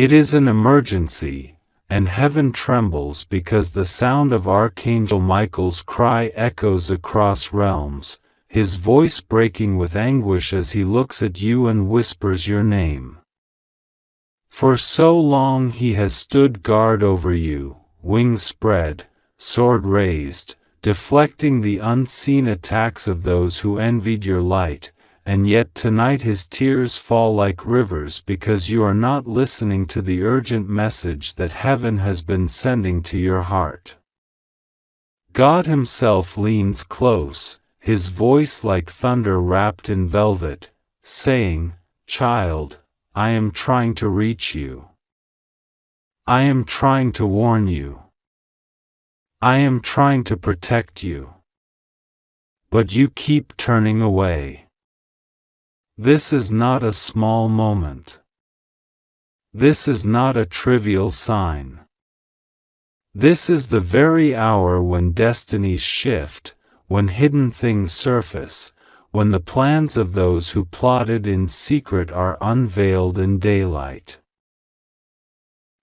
It is an emergency, and heaven trembles because the sound of Archangel Michael's cry echoes across realms, his voice breaking with anguish as he looks at you and whispers your name. For so long he has stood guard over you, wings spread, sword raised, deflecting the unseen attacks of those who envied your light, and yet tonight his tears fall like rivers because you are not listening to the urgent message that heaven has been sending to your heart. God himself leans close, his voice like thunder wrapped in velvet, saying, "Child, I am trying to reach you. I am trying to warn you. I am trying to protect you. But you keep turning away." This is not a small moment. This is not a trivial sign. This is the very hour when destinies shift, when hidden things surface, when the plans of those who plotted in secret are unveiled in daylight.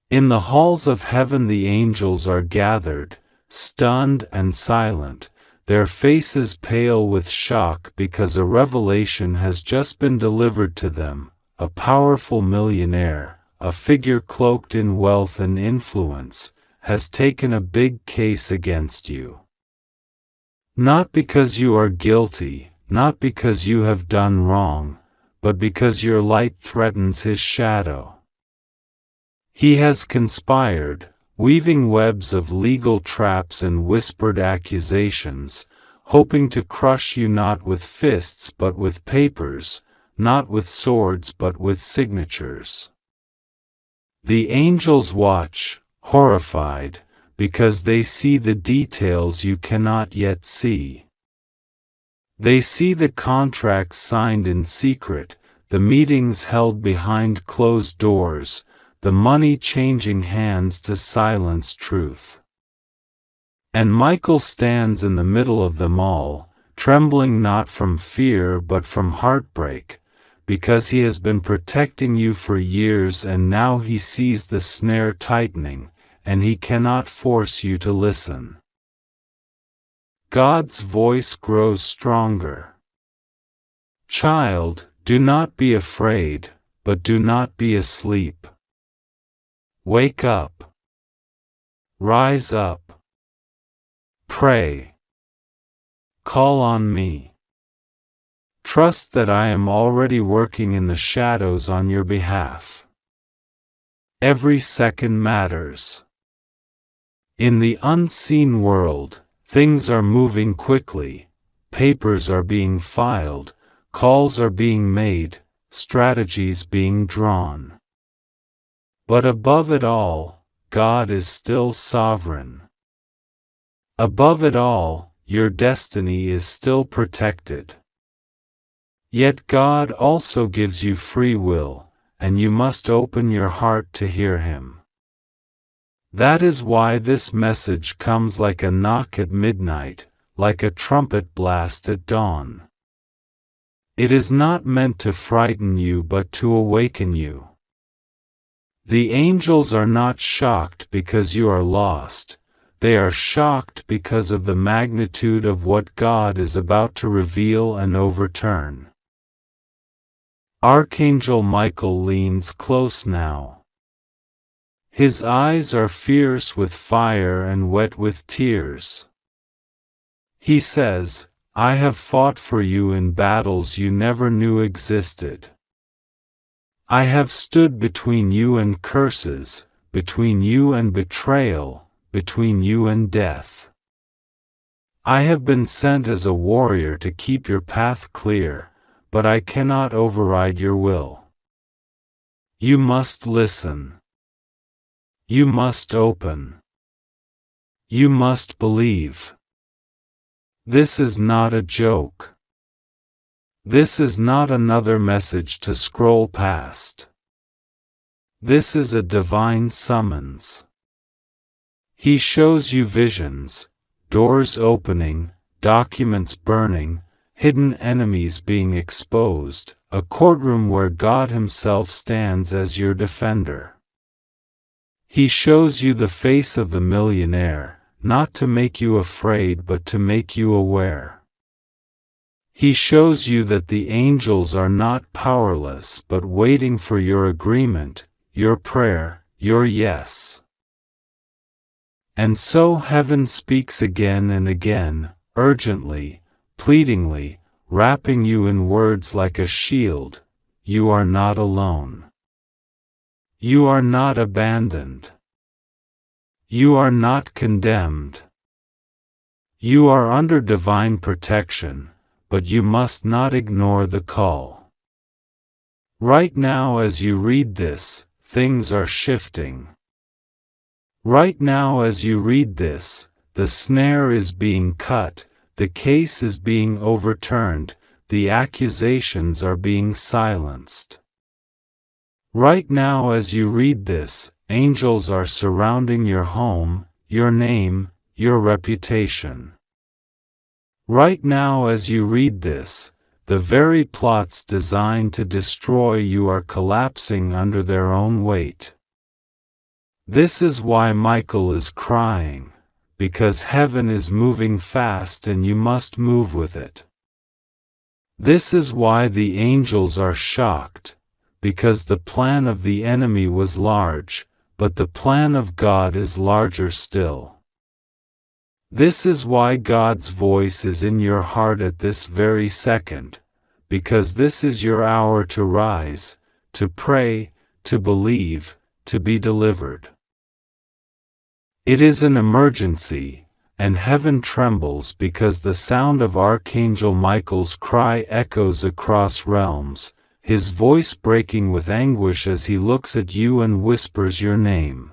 In the halls of heaven the angels are gathered, stunned and silent, their faces pale with shock because a revelation has just been delivered to them. A powerful millionaire, a figure cloaked in wealth and influence, has taken a big case against you. Not because you are guilty, not because you have done wrong, but because your light threatens his shadow. He has conspired, weaving webs of legal traps and whispered accusations, hoping to crush you not with fists but with papers, not with swords but with signatures. The angels watch, horrified, because they see the details you cannot yet see. They see the contracts signed in secret, the meetings held behind closed doors, the money changing hands to silence truth. And Michael stands in the middle of them all, trembling not from fear but from heartbreak, because he has been protecting you for years and now he sees the snare tightening, and he cannot force you to listen. God's voice grows stronger. Child, do not be afraid, but do not be asleep. Wake up. Rise up. Pray. Call on me. Trust that I am already working in the shadows on your behalf. Every second matters. In the unseen world, things are moving quickly, papers are being filed, calls are being made, strategies being drawn. But above it all, God is still sovereign. Above it all, your destiny is still protected. Yet God also gives you free will, and you must open your heart to hear Him. That is why this message comes like a knock at midnight, like a trumpet blast at dawn. It is not meant to frighten you but to awaken you. The angels are not shocked because you are lost, they are shocked because of the magnitude of what God is about to reveal and overturn. Archangel Michael leans close now. His eyes are fierce with fire and wet with tears. He says, "I have fought for you in battles you never knew existed. I have stood between you and curses, between you and betrayal, between you and death. I have been sent as a warrior to keep your path clear, but I cannot override your will. You must listen. You must open. You must believe. This is not a joke. This is not another message to scroll past. This is a divine summons. He shows you visions, doors opening, documents burning, hidden enemies being exposed, a courtroom where God Himself stands as your defender. He shows you the face of the millionaire, not to make you afraid but to make you aware. He shows you that the angels are not powerless but waiting for your agreement, your prayer, your yes. And so heaven speaks again and again, urgently, pleadingly, wrapping you in words like a shield. You are not alone. You are not abandoned. You are not condemned. You are under divine protection, but you must not ignore the call. Right now as you read this, things are shifting. Right now as you read this, the snare is being cut, the case is being overturned, the accusations are being silenced. Right now as you read this, angels are surrounding your home, your name, your reputation. Right now as you read this, the very plots designed to destroy you are collapsing under their own weight. This is why Michael is crying, because heaven is moving fast and you must move with it. This is why the angels are shocked, because the plan of the enemy was large, but the plan of God is larger still. This is why God's voice is in your heart at this very second, because this is your hour to rise, to pray, to believe, to be delivered. It is an emergency, and heaven trembles because the sound of Archangel Michael's cry echoes across realms, his voice breaking with anguish as he looks at you and whispers your name.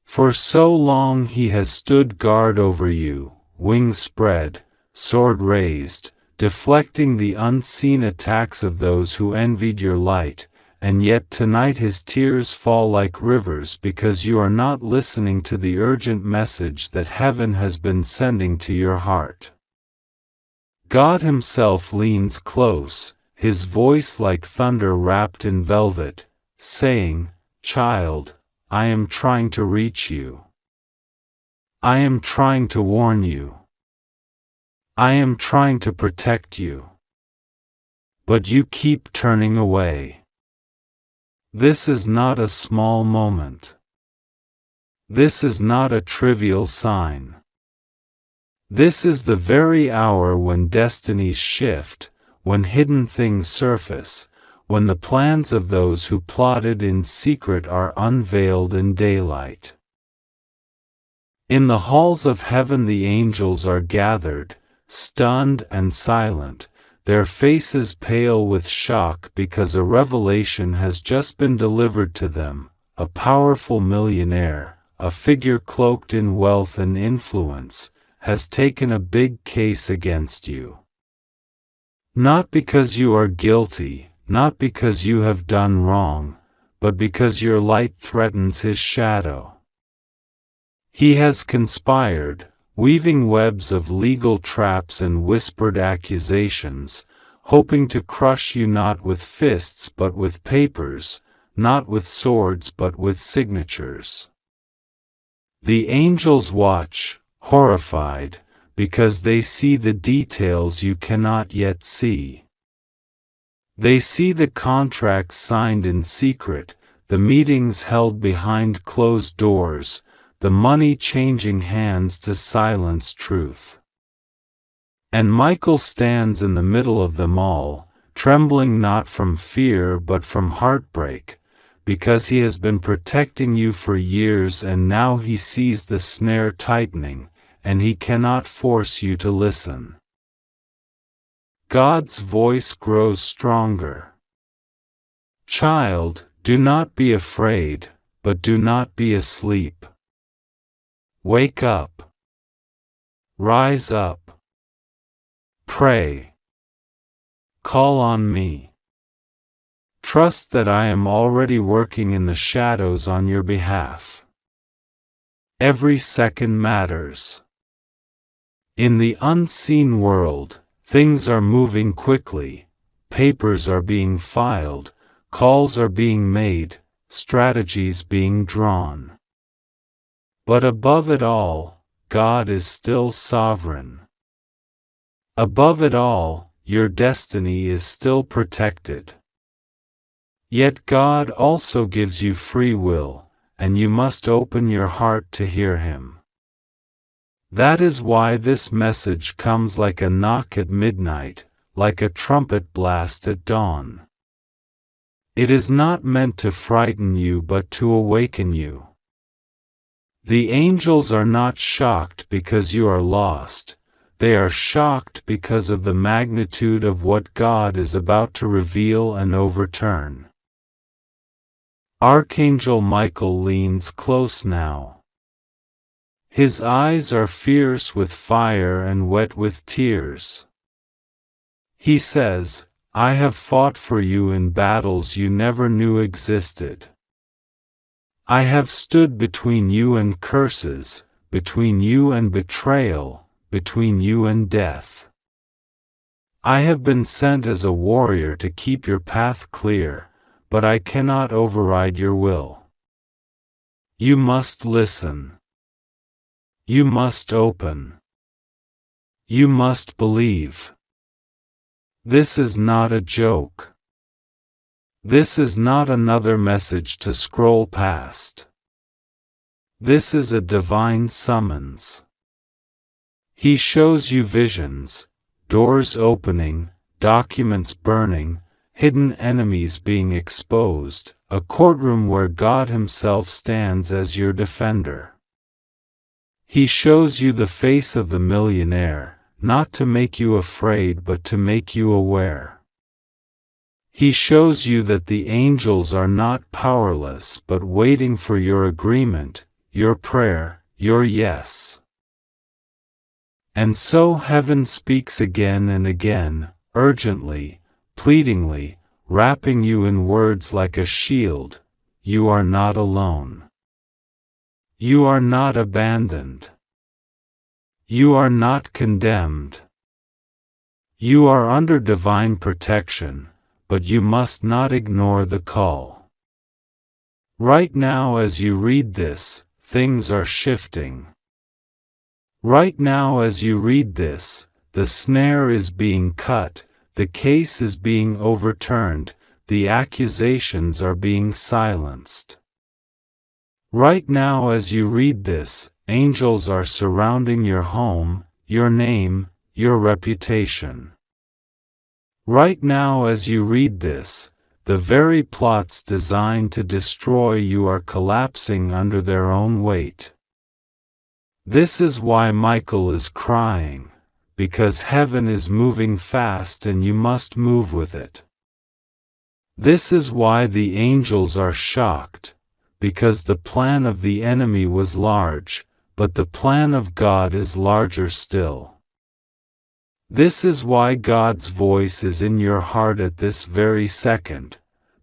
For so long he has stood guard over you, wings spread, sword raised, deflecting the unseen attacks of those who envied your light, and yet tonight his tears fall like rivers because you are not listening to the urgent message that heaven has been sending to your heart. God himself leans close, his voice like thunder wrapped in velvet, saying, "Child, I am trying to reach you. I am trying to warn you. I am trying to protect you. But you keep turning away. This is not a small moment. This is not a trivial sign. This is the very hour when destinies shift, when hidden things surface, when the plans of those who plotted in secret are unveiled in daylight. In the halls of heaven the angels are gathered, stunned and silent, their faces pale with shock because a revelation has just been delivered to them. A powerful millionaire, a figure cloaked in wealth and influence, has taken a big case against you. Not because you are guilty, not because you have done wrong, but because your light threatens his shadow. He has conspired, weaving webs of legal traps and whispered accusations, hoping to crush you not with fists but with papers, not with swords but with signatures. The angels watch, horrified, because they see the details you cannot yet see. They see the contracts signed in secret, the meetings held behind closed doors, the money changing hands to silence truth. And Michael stands in the middle of them all, trembling not from fear but from heartbreak, because he has been protecting you for years and now he sees the snare tightening, and he cannot force you to listen. God's voice grows stronger. Child, do not be afraid, but do not be asleep. Wake up. Rise up. Pray. Call on me. Trust that I am already working in the shadows on your behalf. Every second matters. In the unseen world, things are moving quickly, papers are being filed, calls are being made, strategies being drawn. But above it all, God is still sovereign. Above it all, your destiny is still protected. Yet God also gives you free will, and you must open your heart to hear Him. That is why this message comes like a knock at midnight, like a trumpet blast at dawn. It is not meant to frighten you but to awaken you. The angels are not shocked because you are lost, they are shocked because of the magnitude of what God is about to reveal and overturn. Archangel Michael leans close now. His eyes are fierce with fire and wet with tears. He says, I have fought for you in battles you never knew existed. I have stood between you and curses, between you and betrayal, between you and death. I have been sent as a warrior to keep your path clear, but I cannot override your will. You must listen. You must open. You must believe. This is not a joke. This is not another message to scroll past. This is a divine summons. He shows you visions, doors opening, documents burning, hidden enemies being exposed, a courtroom where God Himself stands as your defender. He shows you the face of the millionaire, not to make you afraid but to make you aware. He shows you that the angels are not powerless but waiting for your agreement, your prayer, your yes. And so heaven speaks again and again, urgently, pleadingly, wrapping you in words like a shield. You are not alone. You are not abandoned. You are not condemned. You are under divine protection, but you must not ignore the call. Right now as you read this, things are shifting. Right now as you read this, the snare is being cut, the case is being overturned, the accusations are being silenced. Right now as you read this, angels are surrounding your home, your name, your reputation. Right now as you read this, the very plots designed to destroy you are collapsing under their own weight. This is why Michael is crying, because heaven is moving fast and you must move with it. This is why the angels are shocked, because the plan of the enemy was large, but the plan of God is larger still. This is why God's voice is in your heart at this very second,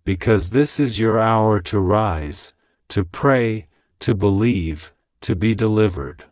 because this is your hour to rise, to pray, to believe, to be delivered.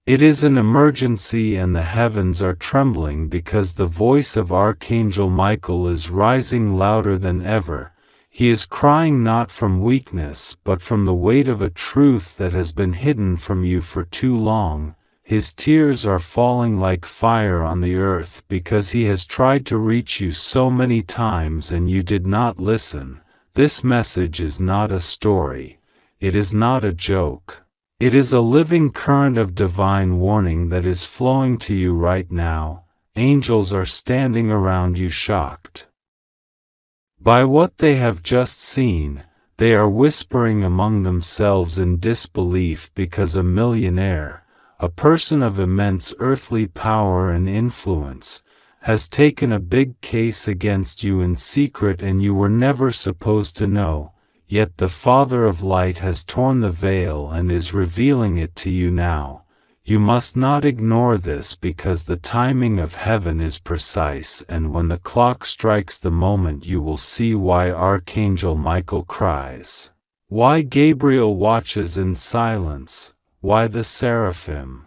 It is an emergency and the heavens are trembling because the voice of Archangel Michael is rising louder than ever. He is crying not from weakness but from the weight of a truth that has been hidden from you for too long. His tears are falling like fire on the earth because he has tried to reach you so many times and you did not listen. This message is not a story. It is not a joke. It is a living current of divine warning that is flowing to you right now. Angels are standing around you shocked by what they have just seen. They are whispering among themselves in disbelief because a millionaire, a person of immense earthly power and influence, has taken a big case against you in secret and you were never supposed to know, yet the Father of Light has torn the veil and is revealing it to you now. You must not ignore this because the timing of heaven is precise, and when the clock strikes the moment you will see why Archangel Michael cries, why Gabriel watches in silence, why the seraphim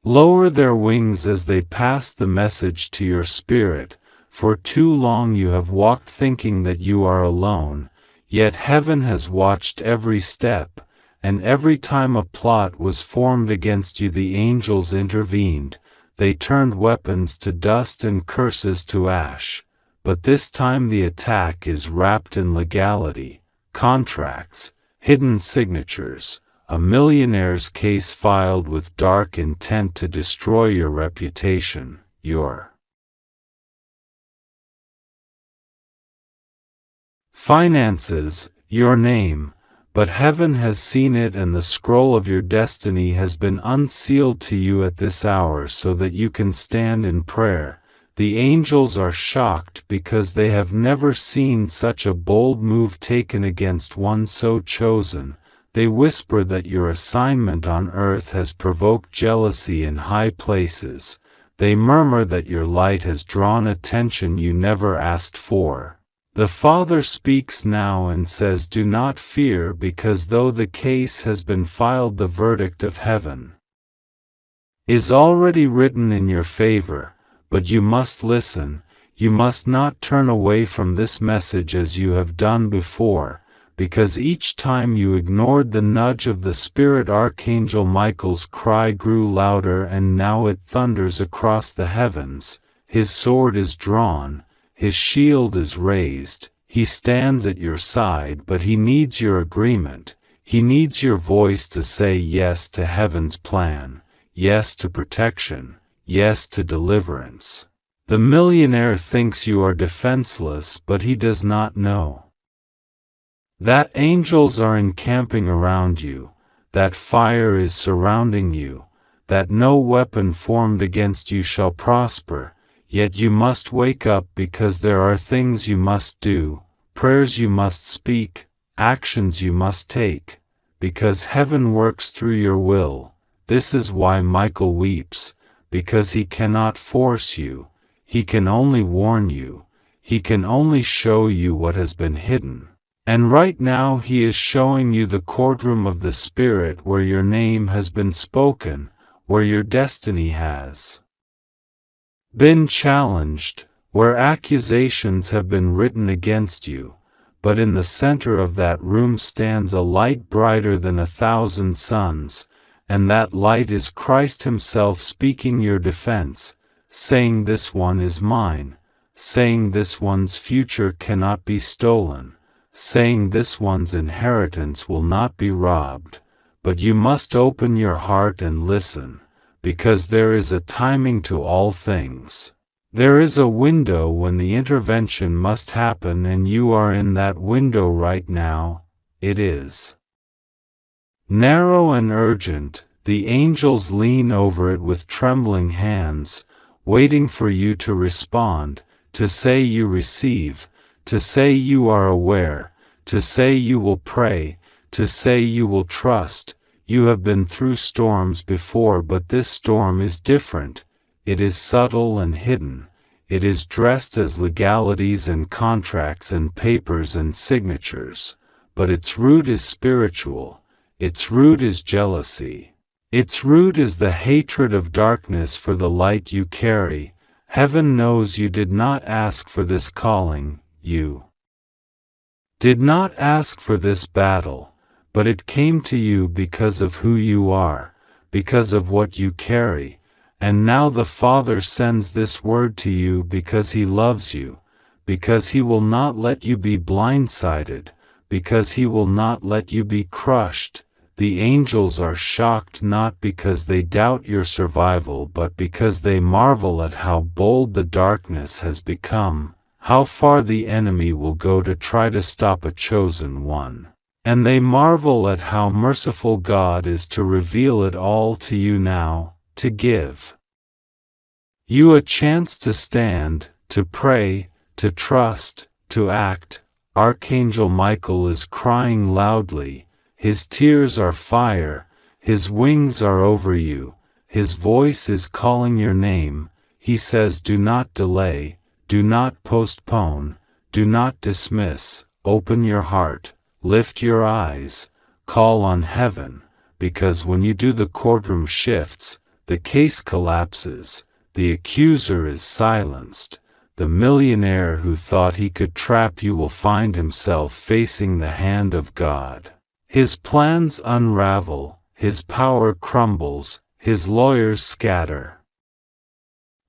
lower their wings as they pass the message to your spirit, For too long you have walked thinking that you are alone, yet heaven has watched every step, and every time a plot was formed against you the angels intervened. They turned weapons to dust and curses to ash. But this time the attack is wrapped in legality, contracts, hidden signatures, a millionaire's case filed with dark intent to destroy your reputation, your finances, your name. But heaven has seen it, and the scroll of your destiny has been unsealed to you at this hour so that you can stand in prayer. The angels are shocked because they have never seen such a bold move taken against one so chosen. They whisper that your assignment on earth has provoked jealousy in high places. They murmur that your light has drawn attention you never asked for. The Father speaks now and says, do not fear, because though the case has been filed, the verdict of heaven is already written in your favor. But you must listen, you must not turn away from this message as you have done before, because each time you ignored the nudge of the Spirit, Archangel Michael's cry grew louder, and now it thunders across the heavens. His sword is drawn. His shield is raised. He stands at your side, but he needs your agreement. He needs your voice to say yes to heaven's plan, yes to protection, yes to deliverance. The millionaire thinks you are defenseless, but he does not know that angels are encamping around you, that fire is surrounding you, that no weapon formed against you shall prosper. Yet you must wake up, because there are things you must do, prayers you must speak, actions you must take, because heaven works through your will. This is why Michael weeps, because he cannot force you, he can only warn you, he can only show you what has been hidden. And right now he is showing you the courtroom of the Spirit, where your name has been spoken, where your destiny has been challenged, where accusations have been written against you. But in the center of that room stands a light brighter than 1,000 suns, and that light is Christ himself, speaking your defense, saying, this one is mine, saying this one's future cannot be stolen, saying this one's inheritance will not be robbed. But you must open your heart and listen, because there is a timing to all things. There is a window when the intervention must happen, and you are in that window right now. It is narrow and urgent. The angels lean over it with trembling hands, waiting for you to respond, to say you receive, to say you are aware, to say you will pray, to say you will trust. You have been through storms before, but this storm is different. It is subtle and hidden. It is dressed as legalities and contracts and papers and signatures. But its root is spiritual. Its root is jealousy. Its root is the hatred of darkness for the light you carry. Heaven knows you did not ask for this calling. You did not ask for this battle. But it came to you because of who you are, because of what you carry. And now the Father sends this word to you because he loves you, because he will not let you be blindsided, because he will not let you be crushed. The angels are shocked not because they doubt your survival, but because they marvel at how bold the darkness has become, how far the enemy will go to try to stop a chosen one. And they marvel at how merciful God is to reveal it all to you now, to give you a chance to stand, to pray, to trust, to act. Archangel Michael is crying loudly. His tears are fire. His wings are over you. His voice is calling your name. He says, do not delay, do not postpone, do not dismiss. Open your heart. Lift your eyes, call on heaven, because when you do, the courtroom shifts, the case collapses, the accuser is silenced, The millionaire who thought he could trap you will find himself facing the hand of God. His plans unravel, his power crumbles, his lawyers scatter.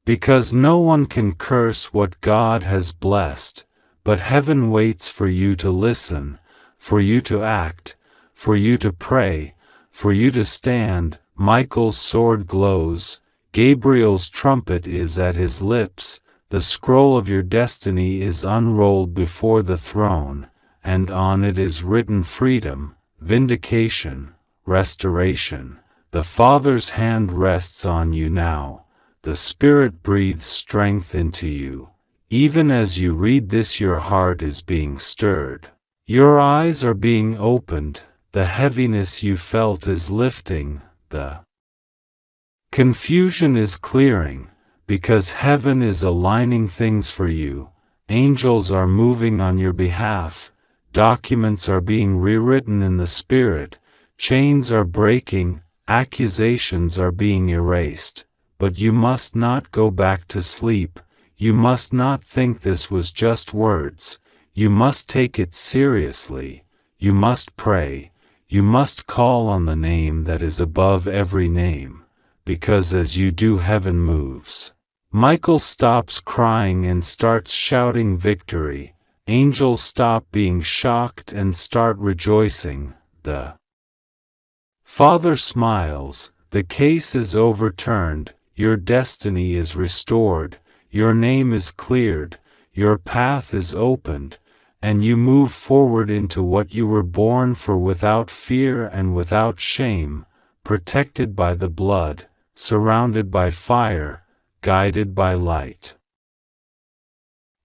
Because no one can curse what God has blessed, but heaven waits for you to listen, for you to act, for you to pray, for you to stand. Michael's sword glows, Gabriel's trumpet is at his lips, the scroll of your destiny is unrolled before the throne, and on it is written freedom, vindication, restoration. The Father's hand rests on you now. The Spirit breathes strength into you. Even as you read this, your heart is being stirred. Your eyes are being opened. The heaviness you felt is lifting. The confusion is clearing, because heaven is aligning things for you. Angels are moving on your behalf. Documents are being rewritten in the Spirit. Chains are breaking. Accusations are being erased. But you must not go back to sleep. You must not think this was just words. You must take it seriously. You must pray. You must call on the name that is above every name. Because as you do, heaven moves. Michael stops crying and starts shouting victory. Angels stop being shocked and start rejoicing. The Father smiles. The case is overturned. Your destiny is restored, your name is cleared, your path is opened, and you move forward into what you were born for without fear and without shame, protected by the blood, surrounded by fire, guided by light.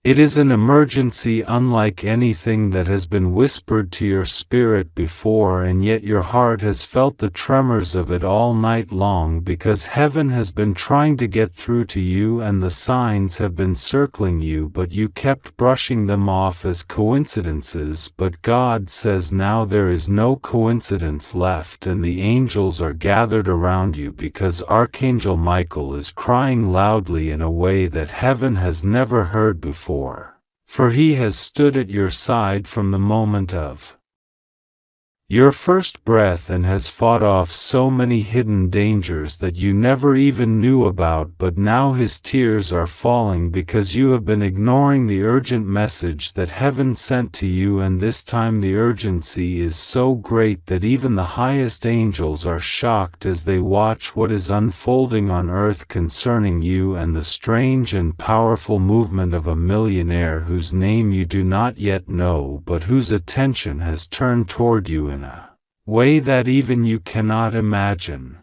It is an emergency unlike anything that has been whispered to your spirit before, and yet your heart has felt the tremors of it all night long, because heaven has been trying to get through to you and the signs have been circling you, but you kept brushing them off as coincidences. But God says now there is no coincidence left, and the angels are gathered around you because Archangel Michael is crying loudly in a way that heaven has never heard before. For he has stood at your side from the moment of your first breath and has fought off so many hidden dangers that you never even knew about, but now his tears are falling because you have been ignoring the urgent message that heaven sent to you, and this time the urgency is so great that even the highest angels are shocked as they watch what is unfolding on earth concerning you and the strange and powerful movement of a millionaire whose name you do not yet know, but whose attention has turned toward you in a way that even you cannot imagine.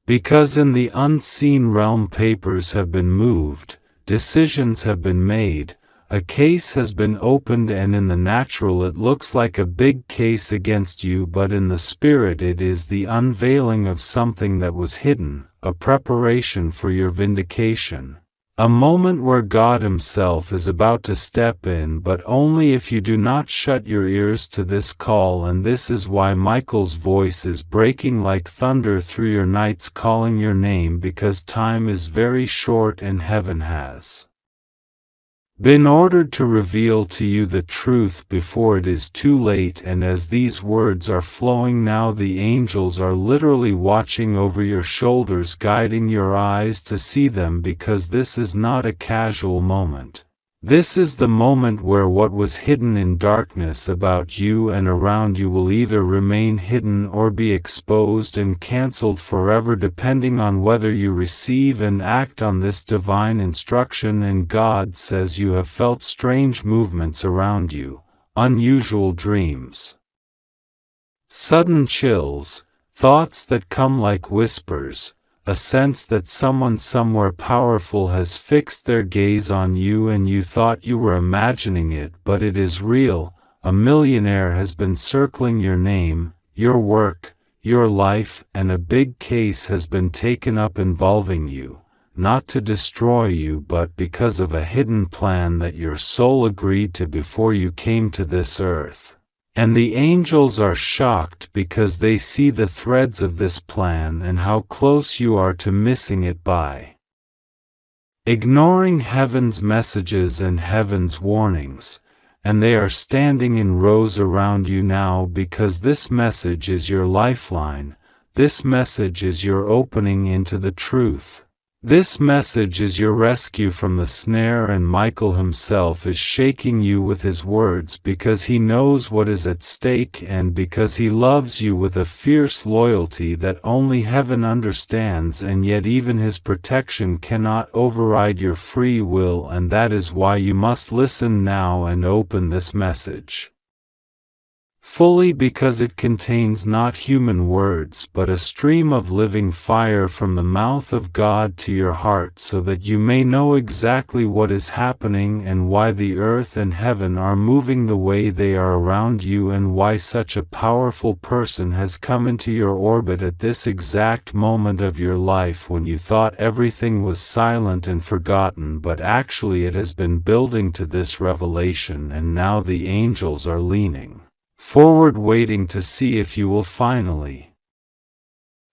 Because in the unseen realm papers have been moved, decisions have been made, a case has been opened, and in the natural it looks like a big case against you, but in the spirit it is the unveiling of something that was hidden, a preparation for your vindication. A moment where God Himself is about to step in, but only if you do not shut your ears to this call. And this is why Michael's voice is breaking like thunder through your nights, calling your name, because time is very short and heaven has been ordered to reveal to you the truth before it is too late. And as these words are flowing now, the angels are literally watching over your shoulders, guiding your eyes to see them, because this is not a casual moment. This is the moment where what was hidden in darkness about you and around you will either remain hidden or be exposed and cancelled forever, depending on whether you receive and act on this divine instruction. And God says you have felt strange movements around you, unusual dreams, sudden chills, thoughts that come like whispers, a sense that someone somewhere powerful has fixed their gaze on you and you thought you were imagining it, but it is real. A millionaire has been circling your name, your work, your life, and a big case has been taken up involving you, not to destroy you, but because of a hidden plan that your soul agreed to before you came to this earth. And the angels are shocked because they see the threads of this plan and how close you are to missing it by ignoring heaven's messages and heaven's warnings, and they are standing in rows around you now because this message is your lifeline, this message is your opening into the truth. This message is your rescue from the snare, and Michael himself is shaking you with his words because he knows what is at stake and because he loves you with a fierce loyalty that only heaven understands, and yet even his protection cannot override your free will, and that is why you must listen now and open this message fully, because it contains not human words but a stream of living fire from the mouth of God to your heart, so that you may know exactly what is happening and why the earth and heaven are moving the way they are around you, and why such a powerful person has come into your orbit at this exact moment of your life when you thought everything was silent and forgotten, but actually it has been building to this revelation, and now the angels are leaning forward, waiting to see if you will finally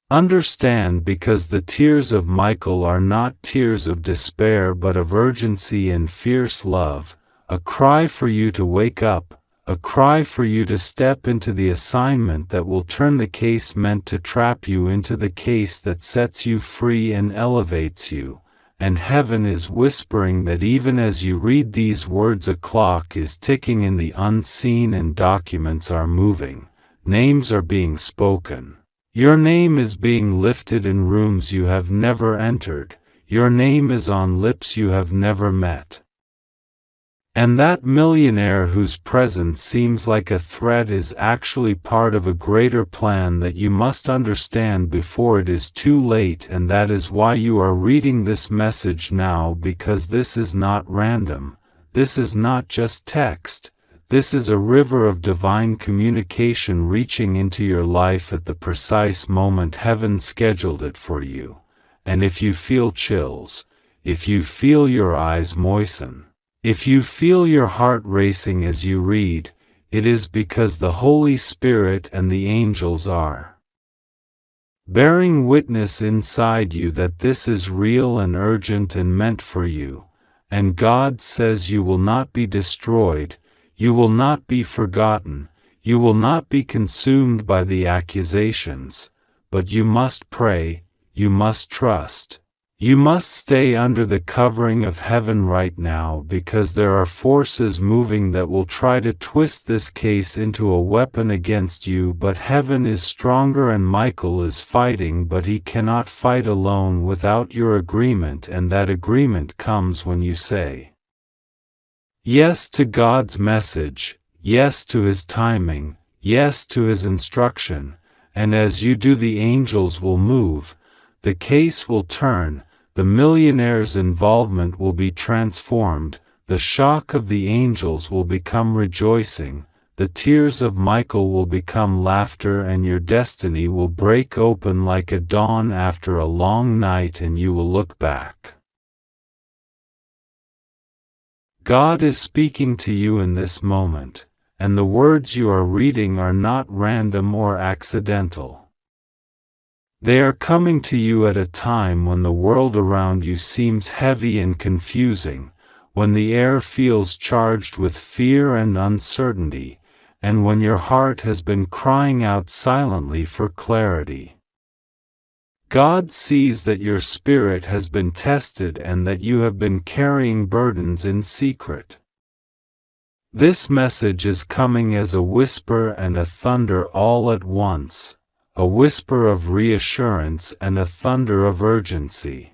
understand, because the tears of Michael are not tears of despair but of urgency and fierce love, a cry for you to wake up, a cry for you to step into the assignment that will turn the case meant to trap you into the case that sets you free and elevates you. And heaven is whispering that even as you read these words, a clock is ticking in the unseen and documents are moving, names are being spoken. Your name is being lifted in rooms you have never entered, your name is on lips you have never met. And that millionaire whose presence seems like a threat is actually part of a greater plan that you must understand before it is too late, and that is why you are reading this message now, because this is not random, this is not just text, this is a river of divine communication reaching into your life at the precise moment heaven scheduled it for you. And if you feel chills, if you feel your eyes moisten, if you feel your heart racing as you read, it is because the Holy Spirit and the angels are bearing witness inside you that this is real and urgent and meant for you, and God says you will not be destroyed, you will not be forgotten, you will not be consumed by the accusations, but you must pray, you must trust. You must stay under the covering of heaven right now, because there are forces moving that will try to twist this case into a weapon against you, but heaven is stronger and Michael is fighting, but he cannot fight alone without your agreement, and that agreement comes when you say yes to God's message, yes to his timing, yes to his instruction, and as you do, the angels will move, the case will turn, the millionaire's involvement will be transformed, the shock of the angels will become rejoicing, the tears of Michael will become laughter, and your destiny will break open like a dawn after a long night, and you will look back. God is speaking to you in this moment, and the words you are reading are not random or accidental. They are coming to you at a time when the world around you seems heavy and confusing, when the air feels charged with fear and uncertainty, and when your heart has been crying out silently for clarity. God sees that your spirit has been tested and that you have been carrying burdens in secret. This message is coming as a whisper and a thunder all at once, a whisper of reassurance and a thunder of urgency.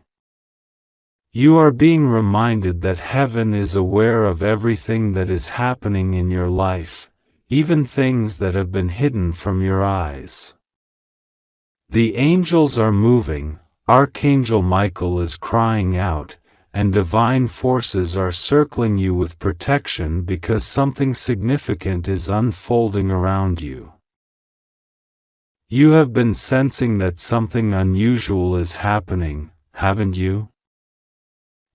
You are being reminded that heaven is aware of everything that is happening in your life, even things that have been hidden from your eyes. The angels are moving, Archangel Michael is crying out, and divine forces are circling you with protection because something significant is unfolding around you. You have been sensing that something unusual is happening, haven't you?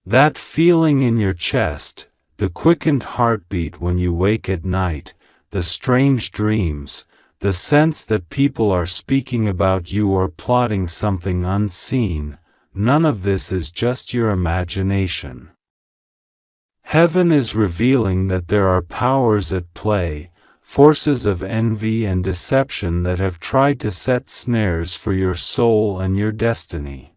That feeling in your chest, the quickened heartbeat when you wake at night, the strange dreams, the sense that people are speaking about you or plotting something unseen, none of this is just your imagination. Heaven is revealing that there are powers at play, forces of envy and deception that have tried to set snares for your soul and your destiny.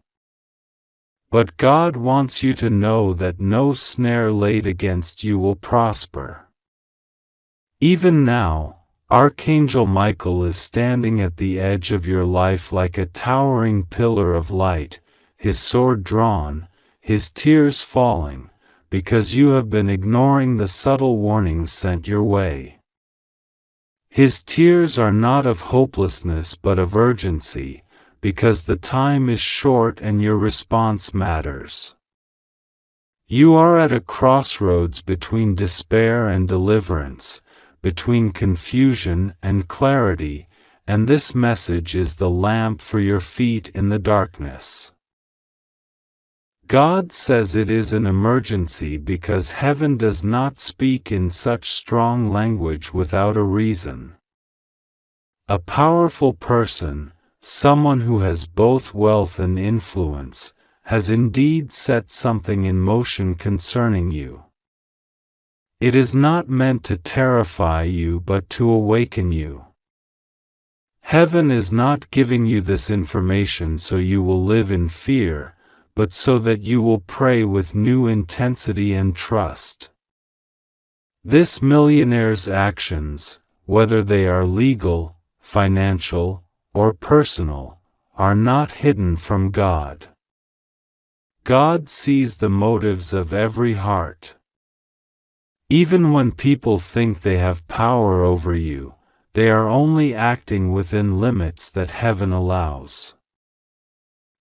But God wants you to know that no snare laid against you will prosper. Even now, Archangel Michael is standing at the edge of your life like a towering pillar of light, his sword drawn, his tears falling, because you have been ignoring the subtle warnings sent your way. His tears are not of hopelessness but of urgency, because the time is short and your response matters. You are at a crossroads between despair and deliverance, between confusion and clarity, and this message is the lamp for your feet in the darkness. God says it is an emergency because heaven does not speak in such strong language without a reason. A powerful person, someone who has both wealth and influence, has indeed set something in motion concerning you. It is not meant to terrify you but to awaken you. Heaven is not giving you this information so you will live in fear, but so that you will pray with new intensity and trust. This millionaire's actions, whether they are legal, financial, or personal, are not hidden from God. God sees the motives of every heart. Even when people think they have power over you, they are only acting within limits that heaven allows.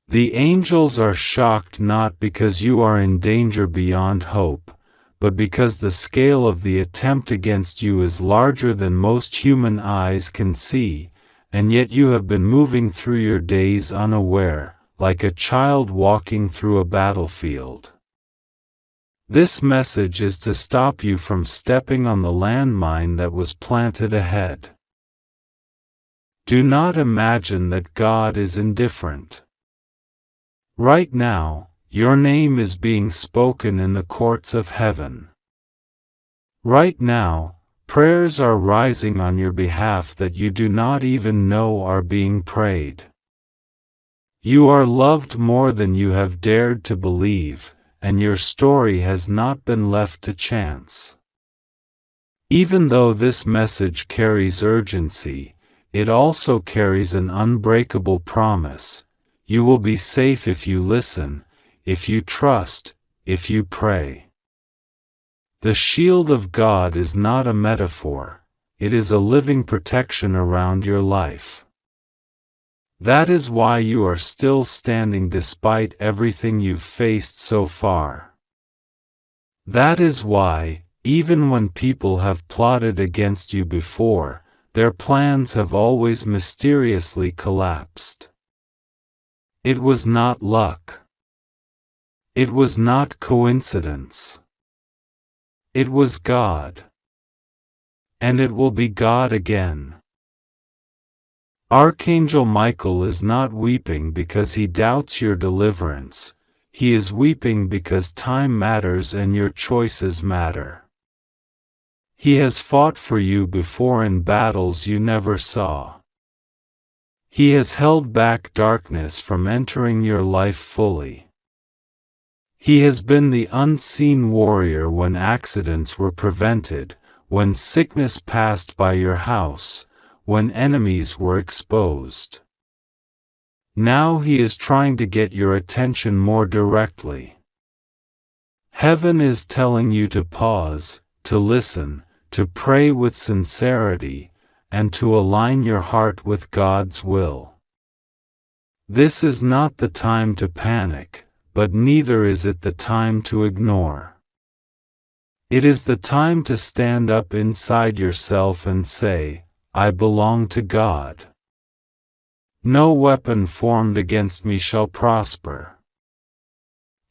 The angels are shocked not because you are in danger beyond hope, but because the scale of the attempt against you is larger than most human eyes can see, and yet you have been moving through your days unaware, like a child walking through a battlefield. This message is to stop you from stepping on the landmine that was planted ahead. Do not imagine that God is indifferent. Right now, your name is being spoken in the courts of heaven. Right now, prayers are rising on your behalf that you do not even know are being prayed. You are loved more than you have dared to believe, and your story has not been left to chance. Even though this message carries urgency, it also carries an unbreakable promise. You will be safe if you listen, if you trust, if you pray. The shield of God is not a metaphor, it is a living protection around your life. That is why you are still standing despite everything you've faced so far. That is why, even when people have plotted against you before, their plans have always mysteriously collapsed. It was not luck. It was not coincidence. It was God. And it will be God again. Archangel Michael is not weeping because he doubts your deliverance, he is weeping because time matters and your choices matter. He has fought for you before in battles you never saw. He has held back darkness from entering your life fully. He has been the unseen warrior when accidents were prevented, when sickness passed by your house, when enemies were exposed. Now he is trying to get your attention more directly. Heaven is telling you to pause, to listen, to pray with sincerity, and to align your heart with God's will. This is not the time to panic, but neither is it the time to ignore. It is the time to stand up inside yourself and say, I belong to God. No weapon formed against me shall prosper.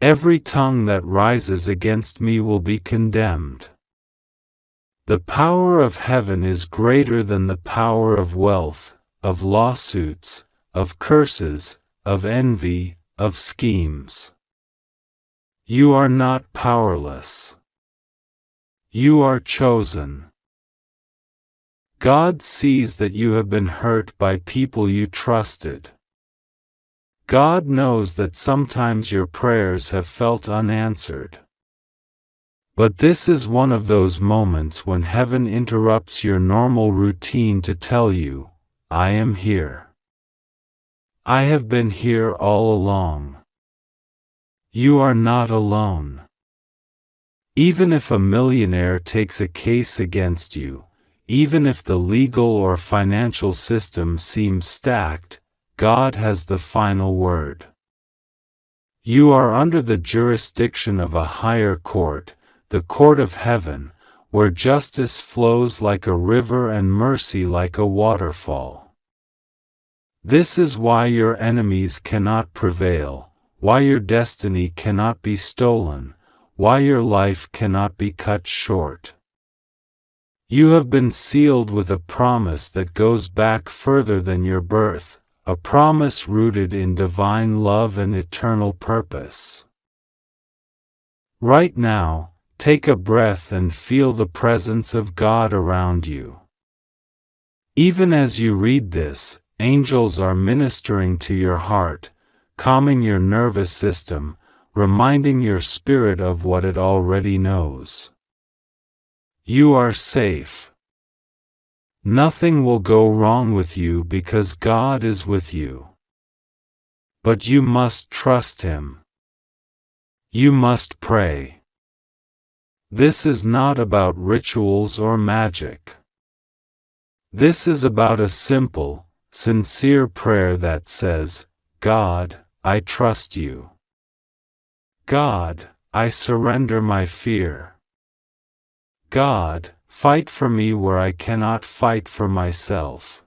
Every tongue that rises against me will be condemned. The power of heaven is greater than the power of wealth, of lawsuits, of curses, of envy, of schemes. You are not powerless. You are chosen. God sees that you have been hurt by people you trusted. God knows that sometimes your prayers have felt unanswered. But this is one of those moments when heaven interrupts your normal routine to tell you, I am here. I have been here all along. You are not alone. Even if a millionaire takes a case against you, even if the legal or financial system seems stacked, God has the final word. You are under the jurisdiction of a higher court, the court of heaven, where justice flows like a river and mercy like a waterfall. This is why your enemies cannot prevail, why your destiny cannot be stolen, why your life cannot be cut short. You have been sealed with a promise that goes back further than your birth, a promise rooted in divine love and eternal purpose. Right now, take a breath and feel the presence of God around you. Even as you read this, angels are ministering to your heart, calming your nervous system, reminding your spirit of what it already knows. You are safe. Nothing will go wrong with you because God is with you. But you must trust Him. You must pray. This is not about rituals or magic. This is about a simple, sincere prayer that says, God, I trust you. God, I surrender my fear. God, fight for me where I cannot fight for myself.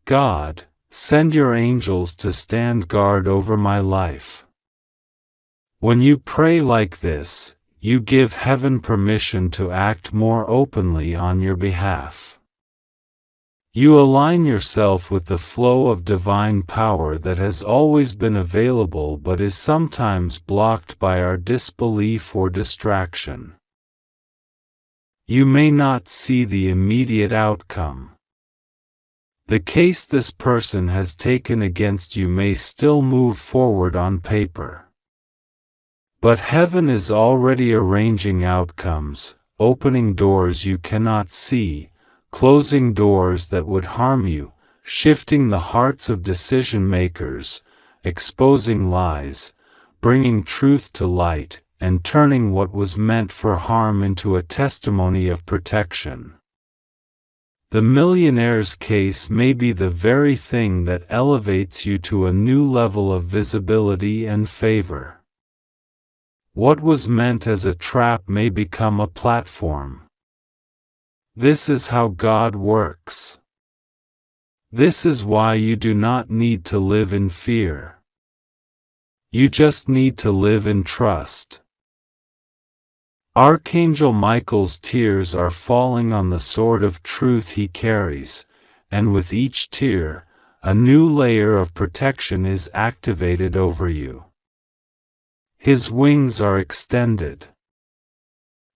God, send your angels to stand guard over my life. When you pray like this, you give heaven permission to act more openly on your behalf. You align yourself with the flow of divine power that has always been available but is sometimes blocked by our disbelief or distraction. You may not see the immediate outcome. The case this person has taken against you may still move forward on paper. But heaven is already arranging outcomes, opening doors you cannot see, closing doors that would harm you, shifting the hearts of decision-makers, exposing lies, bringing truth to light, and turning what was meant for harm into a testimony of protection. The millionaire's case may be the very thing that elevates you to a new level of visibility and favor. What was meant as a trap may become a platform. This is how God works. This is why you do not need to live in fear. You just need to live in trust. Archangel Michael's tears are falling on the sword of truth he carries, and with each tear, a new layer of protection is activated over you. His wings are extended.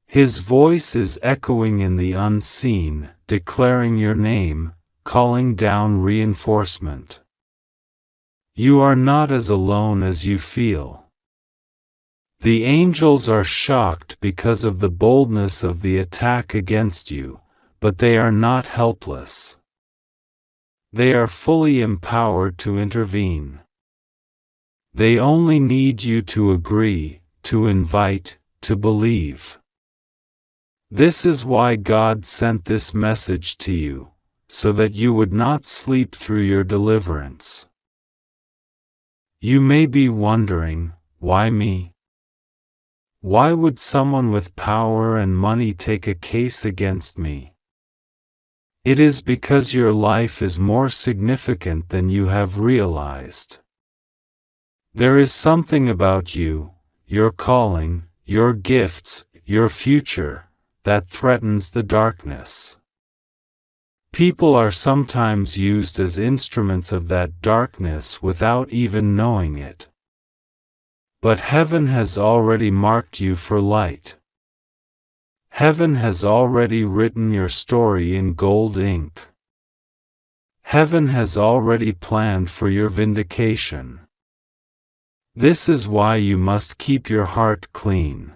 His voice is echoing in the unseen, declaring your name, calling down reinforcement. You are not as alone as you feel. The angels are shocked because of the boldness of the attack against you, but they are not helpless. They are fully empowered to intervene. They only need you to agree, to invite, to believe. This is why God sent this message to you, so that you would not sleep through your deliverance. You may be wondering, why me? Why would someone with power and money take a case against me? It is because your life is more significant than you have realized. There is something about you, your calling, your gifts, your future, that threatens the darkness. People are sometimes used as instruments of that darkness without even knowing it. But heaven has already marked you for light. Heaven has already written your story in gold ink. Heaven has already planned for your vindication. This is why you must keep your heart clean.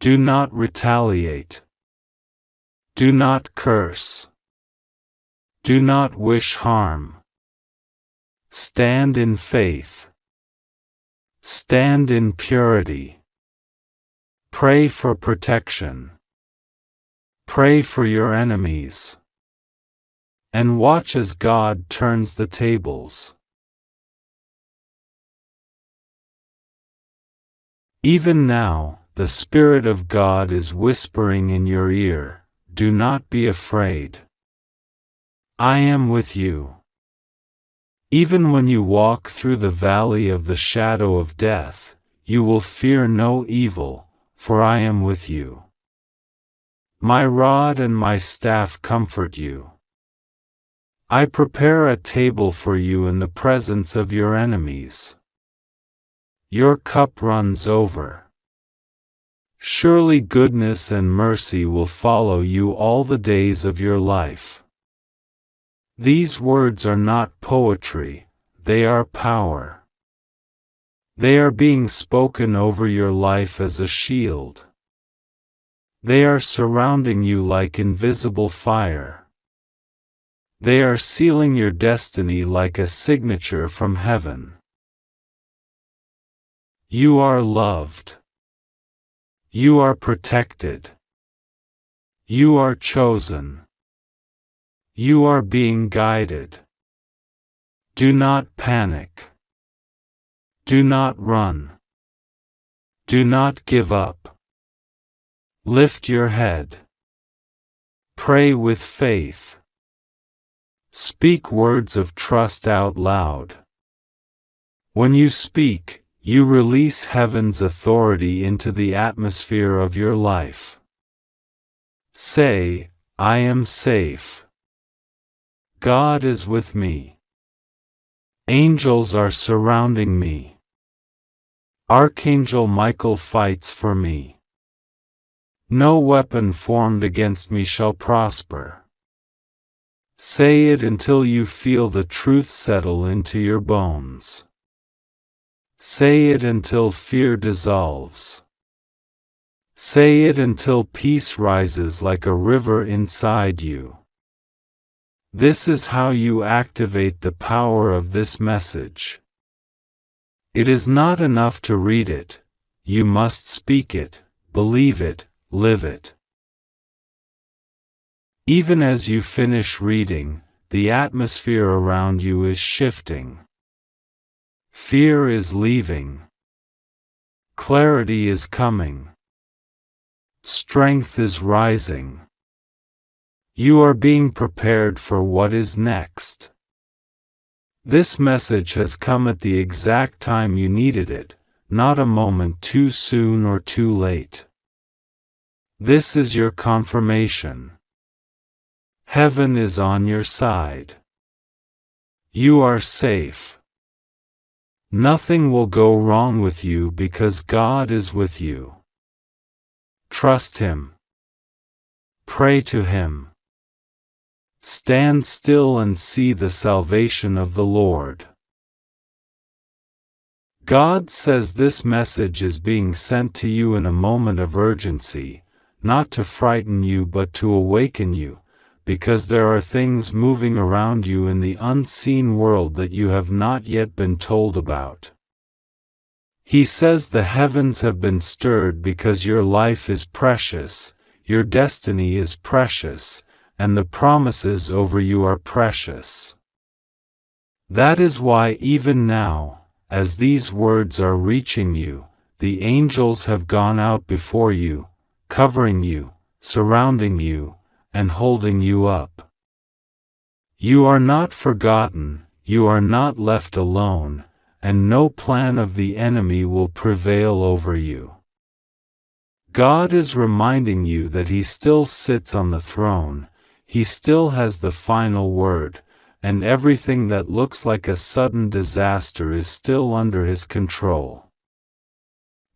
Do not retaliate. Do not curse. Do not wish harm. Stand in faith. Stand in purity. Pray for protection. Pray for your enemies. And watch as God turns the tables. Even now, the Spirit of God is whispering in your ear, "Do not be afraid. I am with you. Even when you walk through the valley of the shadow of death, you will fear no evil, for I am with you. My rod and my staff comfort you. I prepare a table for you in the presence of your enemies. Your cup runs over. Surely goodness and mercy will follow you all the days of your life." These words are not poetry, they are power. They are being spoken over your life as a shield. They are surrounding you like invisible fire. They are sealing your destiny like a signature from heaven. You are loved. You are protected. You are chosen. You are being guided. Do not panic. Do not run. Do not give up. Lift your head. Pray with faith. Speak words of trust out loud. When you speak, you release heaven's authority into the atmosphere of your life. Say, "I am safe. God is with me. Angels are surrounding me. Archangel Michael fights for me. No weapon formed against me shall prosper." Say it until you feel the truth settle into your bones. Say it until fear dissolves. Say it until peace rises like a river inside you. This is how you activate the power of this message. It is not enough to read it, you must speak it, believe it, live it. Even as you finish reading, the atmosphere around you is shifting. Fear is leaving. Clarity is coming. Strength is rising. You are being prepared for what is next. This message has come at the exact time you needed it, not a moment too soon or too late. This is your confirmation. Heaven is on your side. You are safe. Nothing will go wrong with you because God is with you. Trust Him. Pray to Him. Stand still and see the salvation of the Lord. God says this message is being sent to you in a moment of urgency, not to frighten you but to awaken you, because there are things moving around you in the unseen world that you have not yet been told about. He says the heavens have been stirred because your life is precious, your destiny is precious, and the promises over you are precious. That is why even now, as these words are reaching you, the angels have gone out before you, covering you, surrounding you, and holding you up. You are not forgotten, you are not left alone, and no plan of the enemy will prevail over you. God is reminding you that He still sits on the throne, he still has the final word, and everything that looks like a sudden disaster is still under his control.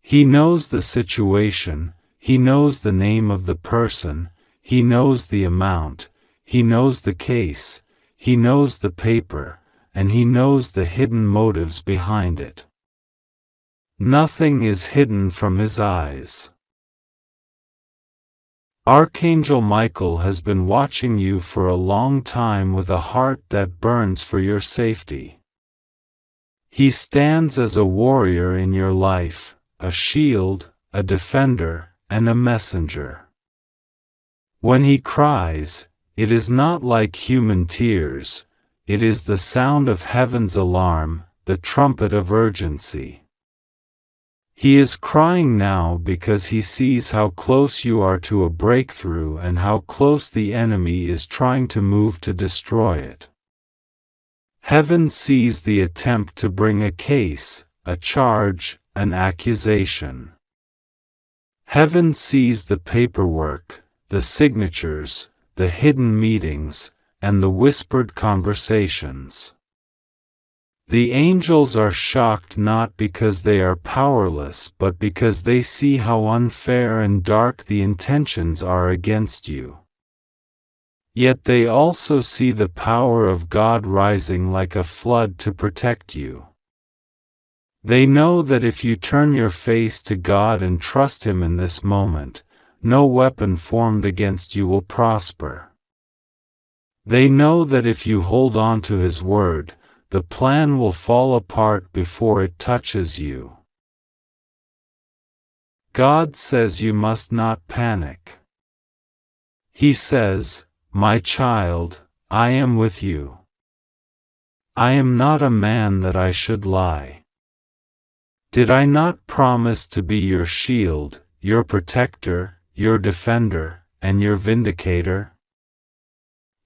He knows the situation, he knows the name of the person, he knows the amount, he knows the case, he knows the paper, and he knows the hidden motives behind it. Nothing is hidden from his eyes. Archangel Michael has been watching you for a long time with a heart that burns for your safety. He stands as a warrior in your life, a shield, a defender, and a messenger. When he cries, it is not like human tears, it is the sound of heaven's alarm, the trumpet of urgency. He is crying now because he sees how close you are to a breakthrough and how close the enemy is trying to move to destroy it. Heaven sees the attempt to bring a case, a charge, an accusation. Heaven sees the paperwork, the signatures, the hidden meetings, and the whispered conversations. The angels are shocked not because they are powerless but because they see how unfair and dark the intentions are against you. Yet they also see the power of God rising like a flood to protect you. They know that if you turn your face to God and trust Him in this moment, no weapon formed against you will prosper. They know that if you hold on to His word, the plan will fall apart before it touches you. God says you must not panic. He says, "My child, I am with you. I am not a man that I should lie. Did I not promise to be your shield, your protector, your defender, and your vindicator?"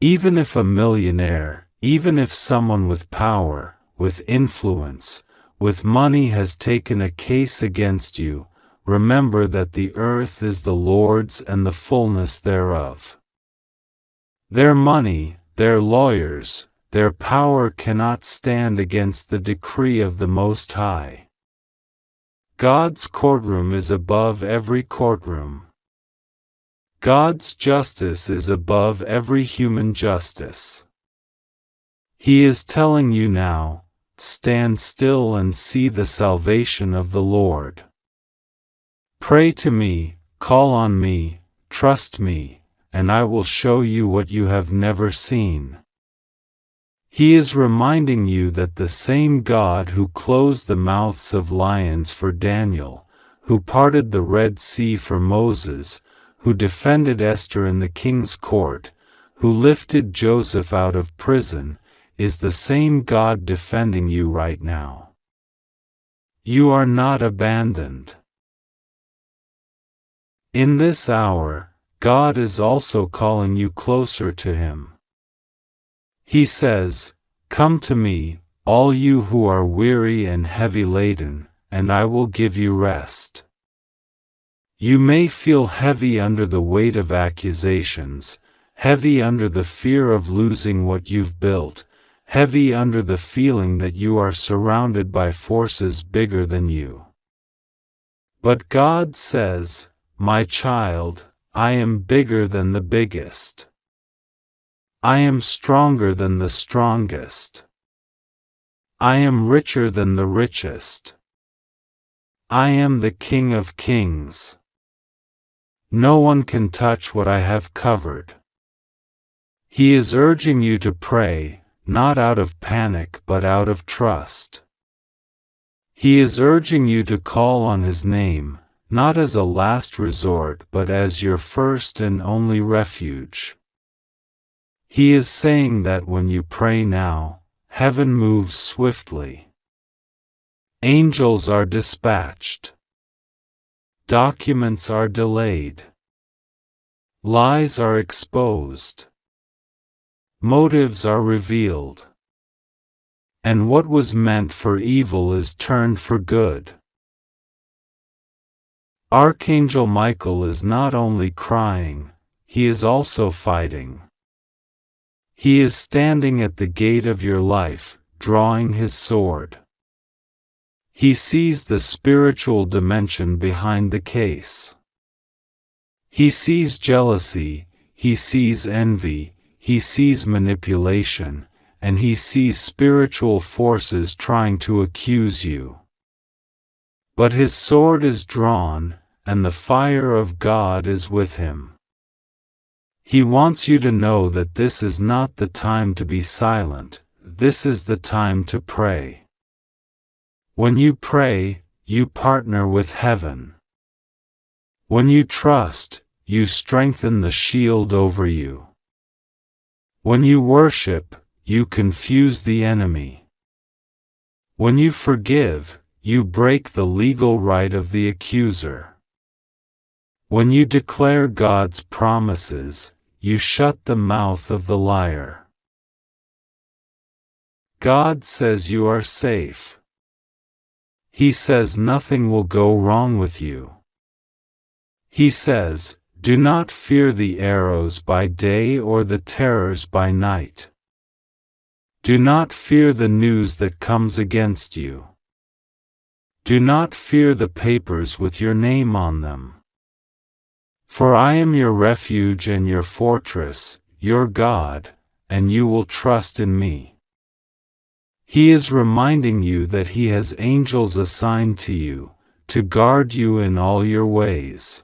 Even if a millionaire, even if someone with power, with influence, with money has taken a case against you, remember that the earth is the Lord's and the fullness thereof. Their money, their lawyers, their power cannot stand against the decree of the Most High. God's courtroom is above every courtroom. God's justice is above every human justice. He is telling you now, stand still and see the salvation of the Lord. Pray to me, call on me, trust me, and I will show you what you have never seen. He is reminding you that the same God who closed the mouths of lions for Daniel, who parted the Red Sea for Moses, who defended Esther in the king's court, who lifted Joseph out of prison, is the same God defending you right now. You are not abandoned. In this hour, God is also calling you closer to Him. He says, "Come to me, all you who are weary and heavy laden, and I will give you rest." You may feel heavy under the weight of accusations, heavy under the fear of losing what you've built, heavy under the feeling that you are surrounded by forces bigger than you. But God says, "My child, I am bigger than the biggest. I am stronger than the strongest. I am richer than the richest. I am the King of Kings. No one can touch what I have covered." He is urging you to pray, not out of panic but out of trust. He is urging you to call on His name, not as a last resort but as your first and only refuge. He is saying that when you pray now, heaven moves swiftly. Angels are dispatched. Documents are delayed. Lies are exposed. Motives are revealed. And what was meant for evil is turned for good. Archangel Michael is not only crying, he is also fighting. He is standing at the gate of your life, drawing his sword. He sees the spiritual dimension behind the case. He sees jealousy, he sees envy, he sees manipulation, and he sees spiritual forces trying to accuse you. But his sword is drawn, and the fire of God is with him. He wants you to know that this is not the time to be silent, this is the time to pray. When you pray, you partner with heaven. When you trust, you strengthen the shield over you. When you worship, you confuse the enemy. When you forgive, you break the legal right of the accuser. When you declare God's promises, you shut the mouth of the liar. God says you are safe. He says nothing will go wrong with you. He says, do not fear the arrows by day or the terrors by night. Do not fear the news that comes against you. Do not fear the papers with your name on them. For I am your refuge and your fortress, your God, and you will trust in me. He is reminding you that he has angels assigned to you, to guard you in all your ways.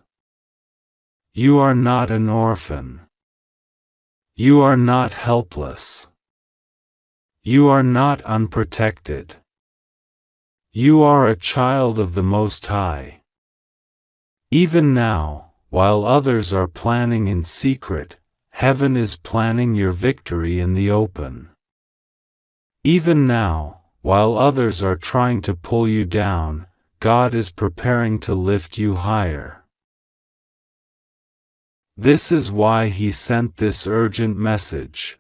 You are not an orphan. You are not helpless. You are not unprotected. You are a child of the Most High. Even now, while others are planning in secret, heaven is planning your victory in the open. Even now, while others are trying to pull you down, God is preparing to lift you higher. This is why he sent this urgent message.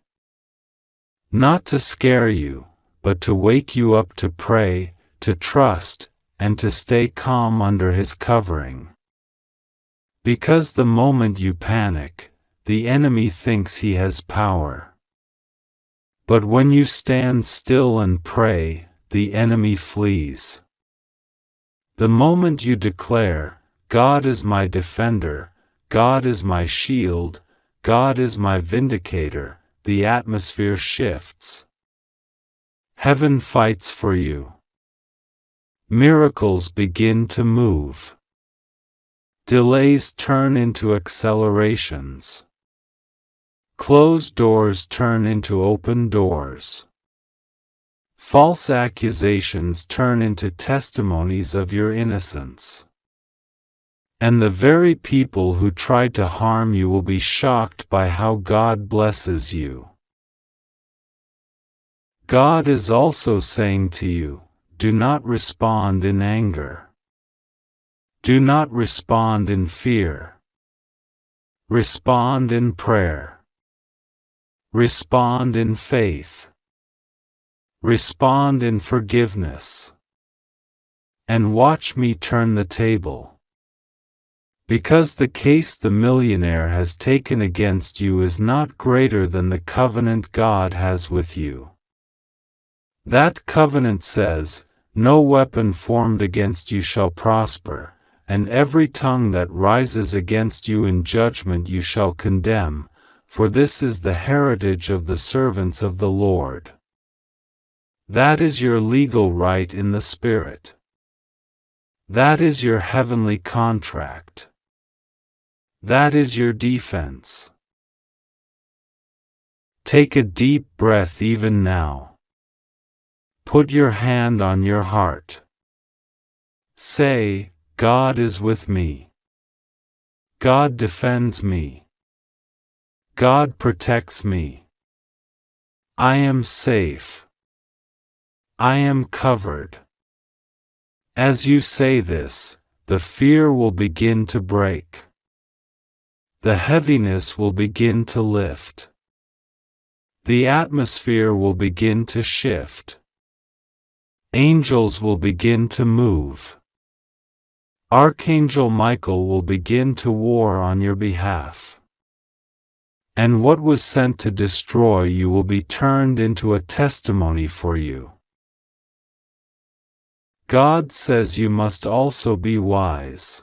Not to scare you, but to wake you up to pray, to trust, and to stay calm under his covering. Because the moment you panic, the enemy thinks he has power. But when you stand still and pray, the enemy flees. The moment you declare, God is my defender, God is my shield, God is my vindicator, the atmosphere shifts. Heaven fights for you. Miracles begin to move. Delays turn into accelerations. Closed doors turn into open doors. False accusations turn into testimonies of your innocence. And the very people who tried to harm you will be shocked by how God blesses you. God is also saying to you, do not respond in anger. Do not respond in fear. Respond in prayer. Respond in faith. Respond in forgiveness. And watch me turn the table. Because the case the millionaire has taken against you is not greater than the covenant God has with you. That covenant says, no weapon formed against you shall prosper, and every tongue that rises against you in judgment you shall condemn, for this is the heritage of the servants of the Lord. That is your legal right in the Spirit. That is your heavenly contract. That is your defense. Take a deep breath even now. Put your hand on your heart. Say, God is with me. God defends me. God protects me. I am safe. I am covered. As you say this, the fear will begin to break. The heaviness will begin to lift. The atmosphere will begin to shift. Angels will begin to move. Archangel Michael will begin to war on your behalf. And what was sent to destroy you will be turned into a testimony for you. God says you must also be wise.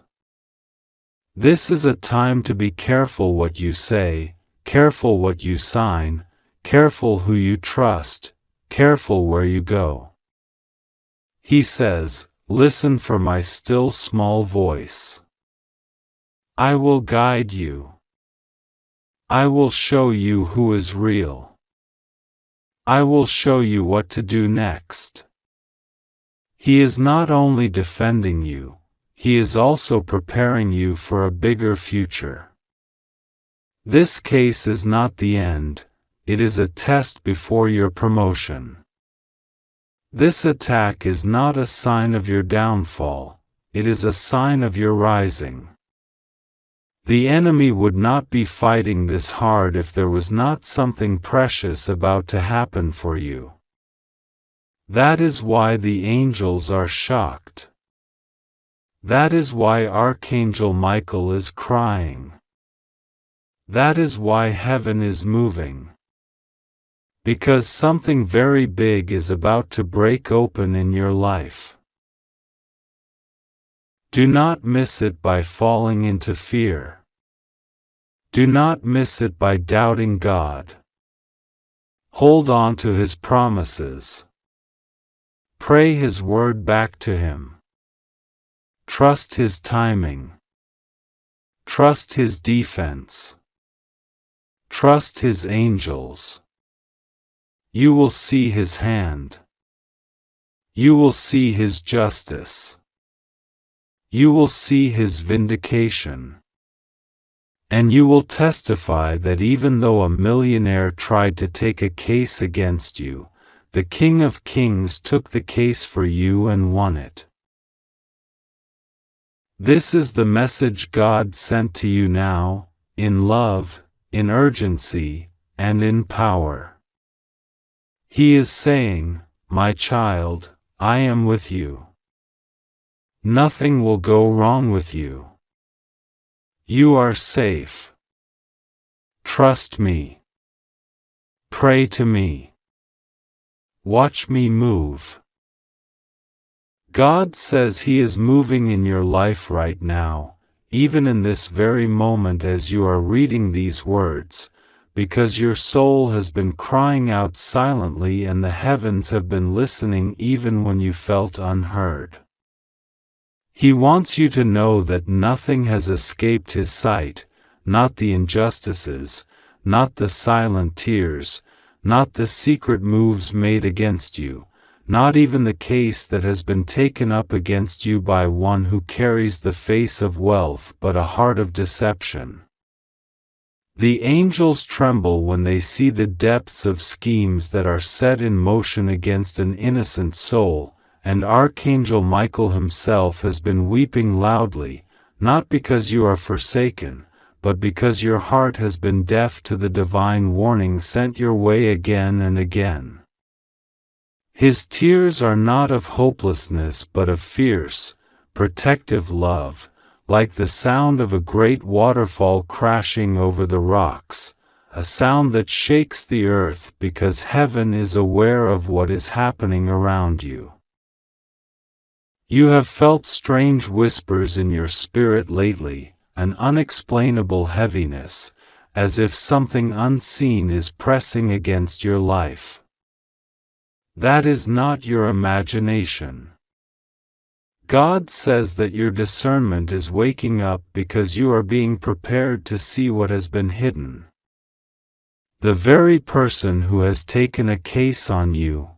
This is a time to be careful what you say, careful what you sign, careful who you trust, careful where you go. He says, listen for my still small voice. I will guide you. I will show you who is real. I will show you what to do next. He is not only defending you, He is also preparing you for a bigger future. This case is not the end, it is a test before your promotion. This attack is not a sign of your downfall, it is a sign of your rising. The enemy would not be fighting this hard if there was not something precious about to happen for you. That is why the angels are shocked. That is why Archangel Michael is crying. That is why heaven is moving. Because something very big is about to break open in your life. Do not miss it by falling into fear. Do not miss it by doubting God. Hold on to His promises. Pray His word back to Him. Trust His timing. Trust His defense. Trust His angels. You will see His hand. You will see His justice. You will see His vindication. And you will testify that even though a millionaire tried to take a case against you, the King of Kings took the case for you and won it. This is the message God sent to you now, in love, in urgency, and in power. He is saying, my child, I am with you. Nothing will go wrong with you. You are safe. Trust me. Pray to me. Watch me move. God says He is moving in your life right now, even in this very moment as you are reading these words, because your soul has been crying out silently and the heavens have been listening even when you felt unheard. He wants you to know that nothing has escaped His sight, not the injustices, not the silent tears, not the secret moves made against you, not even the case that has been taken up against you by one who carries the face of wealth but a heart of deception. The angels tremble when they see the depths of schemes that are set in motion against an innocent soul, and Archangel Michael himself has been weeping loudly, not because you are forsaken, but because your heart has been deaf to the divine warning sent your way again and again. His tears are not of hopelessness but of fierce, protective love, like the sound of a great waterfall crashing over the rocks, a sound that shakes the earth because heaven is aware of what is happening around you. You have felt strange whispers in your spirit lately, an unexplainable heaviness, as if something unseen is pressing against your life. That is not your imagination. God says that your discernment is waking up because you are being prepared to see what has been hidden. The very person who has taken a case on you,